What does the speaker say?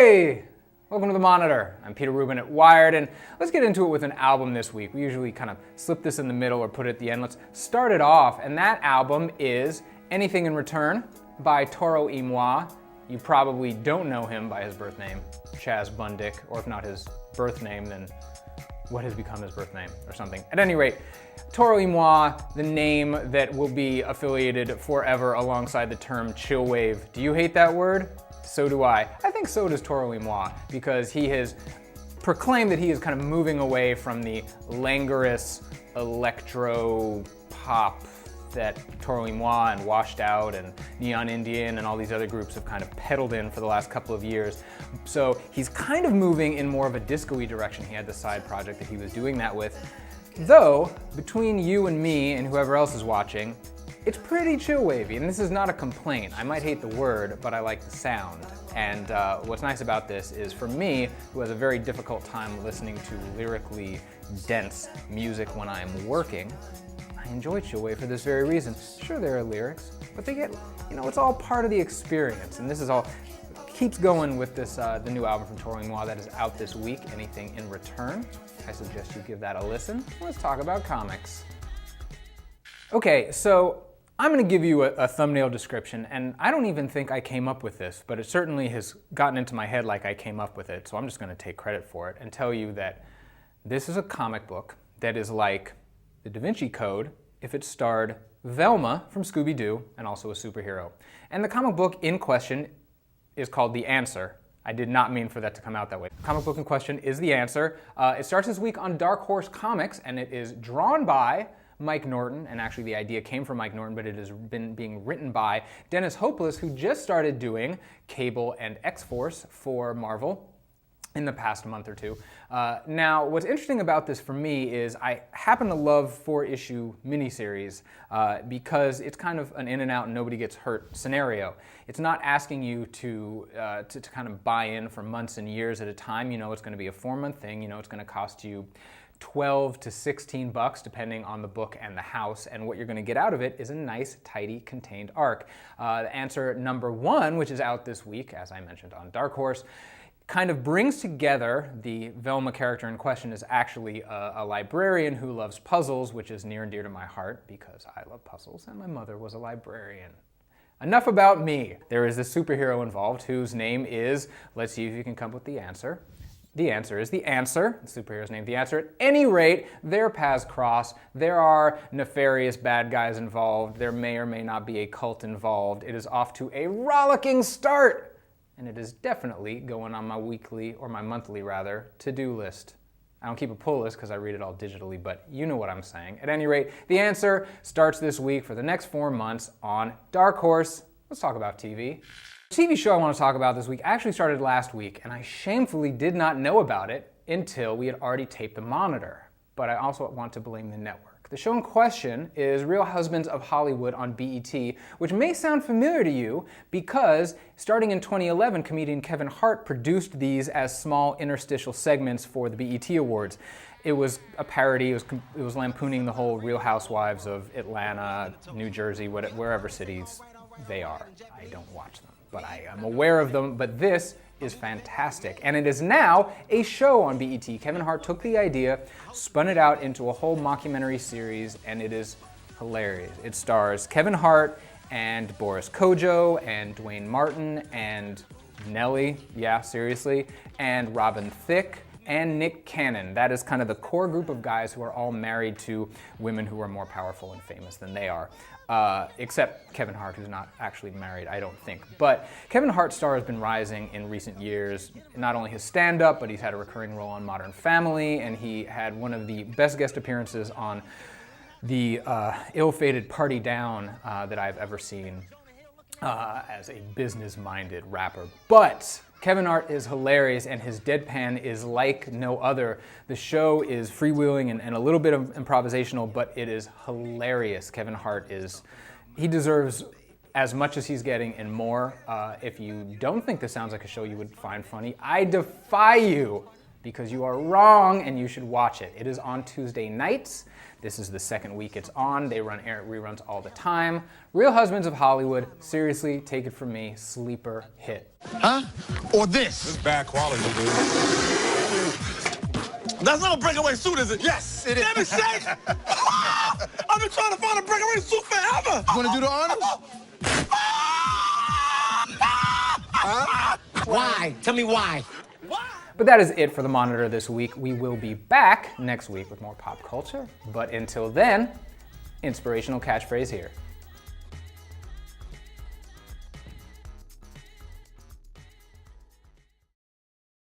Hey! Welcome to The Monitor. I'm Peter Rubin at Wired, and let's get into it with an album this week. We usually kind of slip this in the middle or put it at the end. Let's start it off, and that album is Anything in Return by Toro. You probably don't know him by his birth name, Chaz Bundick, or if not his birth name, then what has become his birth name or something. At any rate, Toro, the name that will be affiliated forever alongside the term chillwave. Do you hate that word? So do I. I think so does Toro, because he has proclaimed that he is kind of moving away from the languorous electro pop that Toro and Washed Out and Neon Indian and all these other groups have kind of peddled in for the last couple of years. So he's kind of moving in more of a disco-y direction. He had the side project that he was doing that with. Though, between you and me and whoever else is watching, it's pretty chill wavy, and this is not a complaint. I might hate the word, but I like the sound. And what's nice about this is, for me, who has a very difficult time listening to lyrically dense music when I'm working, I enjoy chillwave for this very reason. Sure, there are lyrics, but they get, it's all part of the experience. And this is all, keeps going with this, the new album from Toro that is out this week, Anything in Return. I suggest you give that a listen. Let's talk about comics. Okay, so I'm going to give you a thumbnail description, and I don't even think I came up with this, but it certainly has gotten into my head like I came up with it, so I'm just going to take credit for it and tell you that this is a comic book that is like the Da Vinci Code if it starred Velma from Scooby-Doo and also a superhero. And the comic book in question is called The Answer. I did not mean for that to come out that way. The comic book in question is The Answer. It starts this week on Dark Horse Comics, and it is drawn by Mike Norton, and actually the idea came from Mike Norton, but it has been being written by Dennis Hopeless, who just started doing Cable and X-Force for Marvel in the past month or two. Now, what's interesting about this for me is I happen to love 4-issue miniseries because it's kind of an in and out and nobody gets hurt scenario. It's not asking you to kind of buy in for months and years at a time. It's going to be a 4-month thing. It's going to cost you $12 to $16 depending on the book and the house, and what you're going to get out of it is a nice, tidy, contained arc. The Answer #1, which is out this week, as I mentioned on Dark Horse, kind of brings together the Velma character in question is actually a librarian who loves puzzles, which is near and dear to my heart because I love puzzles and my mother was a librarian. Enough about me. There is this superhero involved whose name is, let's see if you can come up with the answer. The answer is The Answer. The superhero's named The Answer. At any rate, their paths cross. There are nefarious bad guys involved. There may or may not be a cult involved. It is off to a rollicking start. And it is definitely going on my weekly, or my monthly rather, to-do list. I don't keep a pull list because I read it all digitally, but you know what I'm saying. At any rate, The Answer starts this week for the next 4 months on Dark Horse. Let's talk about TV. The TV show I want to talk about this week actually started last week, and I shamefully did not know about it until we had already taped The Monitor. But I also want to blame the network. The show in question is Real Husbands of Hollywood on BET, which may sound familiar to you because starting in 2011, comedian Kevin Hart produced these as small interstitial segments for the BET Awards. It was a parody, it was lampooning the whole Real Housewives of Atlanta, New Jersey, wherever cities they are. I don't watch them, but I am aware of them. But this is fantastic, and it is now a show on BET. Kevin Hart took the idea, spun it out into a whole mockumentary series, and it is hilarious. It stars Kevin Hart and Boris Kodjoe and Dwayne Martin and Nelly, yeah, seriously, and Robin Thicke and Nick Cannon. That is kind of the core group of guys who are all married to women who are more powerful and famous than they are. Except Kevin Hart, who's not actually married, I don't think. But Kevin Hart's star has been rising in recent years. Not only his stand-up, but he's had a recurring role on Modern Family, and he had one of the best guest appearances on the ill-fated Party Down that I've ever seen as a business-minded rapper. But Kevin Hart is hilarious, and his deadpan is like no other. The show is freewheeling and a little bit of improvisational, but it is hilarious. Kevin Hart he deserves as much as he's getting and more. If you don't think this sounds like a show you would find funny, I defy you because you are wrong and you should watch it. It is on Tuesday nights. This is the second week it's on. They run reruns all the time. Real Husbands of Hollywood, seriously, take it from me, sleeper hit. Huh? Or this? This is bad quality, dude. That's not a breakaway suit, is it? Yes, it is. Damn it, Shake! I've been trying to find a breakaway suit forever! You wanna do the honors? Why? Tell me why. But that is it for the Monitor this week. We will be back next week with more pop culture. But until then, inspirational catchphrase here.